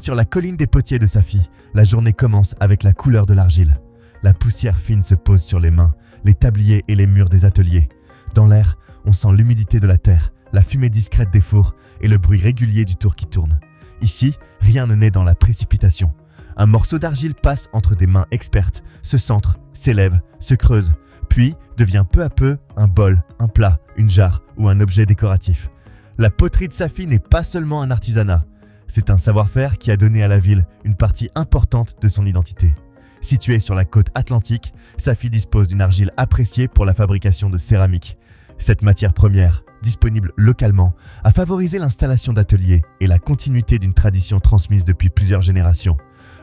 Sur la colline des potiers de Safi, la journée commence avec la couleur de l'argile. La poussière fine se pose sur les mains, les tabliers et les murs des ateliers. Dans l'air, on sent l'humidité de la terre, la fumée discrète des fours et le bruit régulier du tour qui tourne. Ici, rien ne naît dans la précipitation. Un morceau d'argile passe entre des mains expertes, se centre, s'élève, se creuse, puis devient peu à peu un bol, un plat, une jarre ou un objet décoratif. La poterie de Safi n'est pas seulement un artisanat, c'est un savoir-faire qui a donné à la ville une partie importante de son identité. Située sur la côte atlantique, Safi dispose d'une argile appréciée pour la fabrication de céramique. Cette matière première, disponible localement, a favorisé l'installation d'ateliers et la continuité d'une tradition transmise depuis plusieurs générations.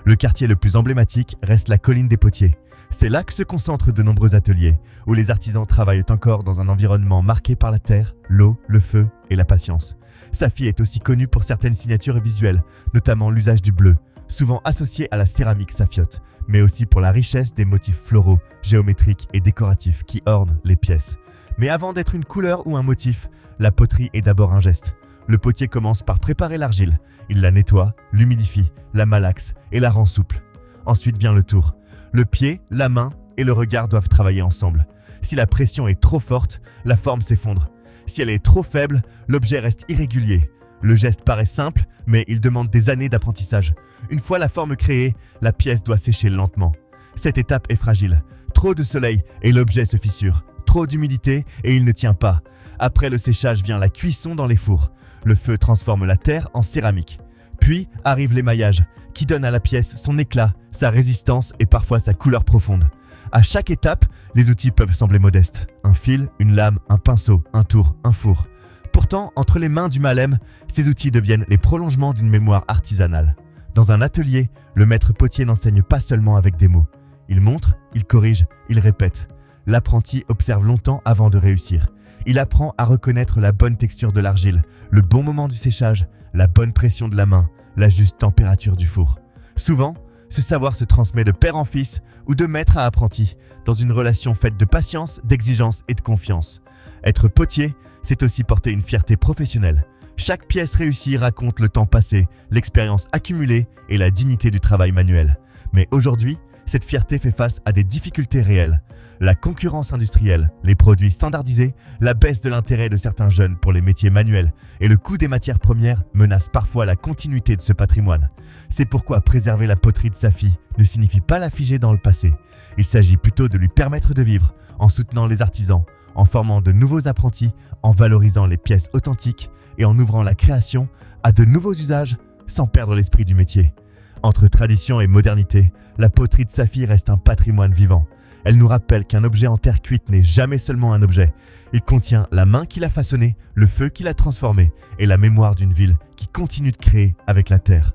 Le quartier le plus emblématique reste la colline des potiers. C'est là que se concentrent de nombreux ateliers, où les artisans travaillent encore dans un environnement marqué par la terre, l'eau, le feu et la patience. Safi est aussi connu pour certaines signatures visuelles, notamment l'usage du bleu, souvent associé à la céramique safiote, mais aussi pour la richesse des motifs floraux, géométriques et décoratifs qui ornent les pièces. Mais avant d'être une couleur ou un motif, la poterie est d'abord un geste. Le potier commence par préparer l'argile. Il la nettoie, l'humidifie, la malaxe et la rend souple. Ensuite vient le tour. Le pied, la main et le regard doivent travailler ensemble. Si la pression est trop forte, la forme s'effondre. Si elle est trop faible, l'objet reste irrégulier. Le geste paraît simple, mais il demande des années d'apprentissage. Une fois la forme créée, la pièce doit sécher lentement. Cette étape est fragile. Trop de soleil et l'objet se fissure. Trop d'humidité et il ne tient pas. Après le séchage vient la cuisson dans les fours. Le feu transforme la terre en céramique. Puis arrive l'émaillage, qui donne à la pièce son éclat, sa résistance et parfois sa couleur profonde. À chaque étape, les outils peuvent sembler modestes. Un fil, une lame, un pinceau, un tour, un four. Pourtant, entre les mains du Malem, ces outils deviennent les prolongements d'une mémoire artisanale. Dans un atelier, le maître potier n'enseigne pas seulement avec des mots. Il montre, il corrige, il répète. L'apprenti observe longtemps avant de réussir. Il apprend à reconnaître la bonne texture de l'argile, le bon moment du séchage, la bonne pression de la main, la juste température du four. Souvent, ce savoir se transmet de père en fils ou de maître à apprenti, dans une relation faite de patience, d'exigence et de confiance. Être potier, c'est aussi porter une fierté professionnelle. Chaque pièce réussie raconte le temps passé, l'expérience accumulée et la dignité du travail manuel. Mais aujourd'hui, cette fierté fait face à des difficultés réelles. La concurrence industrielle, les produits standardisés, la baisse de l'intérêt de certains jeunes pour les métiers manuels et le coût des matières premières menacent parfois la continuité de ce patrimoine. C'est pourquoi préserver la poterie de Safi ne signifie pas la figer dans le passé. Il s'agit plutôt de lui permettre de vivre en soutenant les artisans, en formant de nouveaux apprentis, en valorisant les pièces authentiques et en ouvrant la création à de nouveaux usages sans perdre l'esprit du métier. Entre tradition et modernité, la poterie de Safi reste un patrimoine vivant. Elle nous rappelle qu'un objet en terre cuite n'est jamais seulement un objet. Il contient la main qui l'a façonné, le feu qui l'a transformé et la mémoire d'une ville qui continue de créer avec la terre.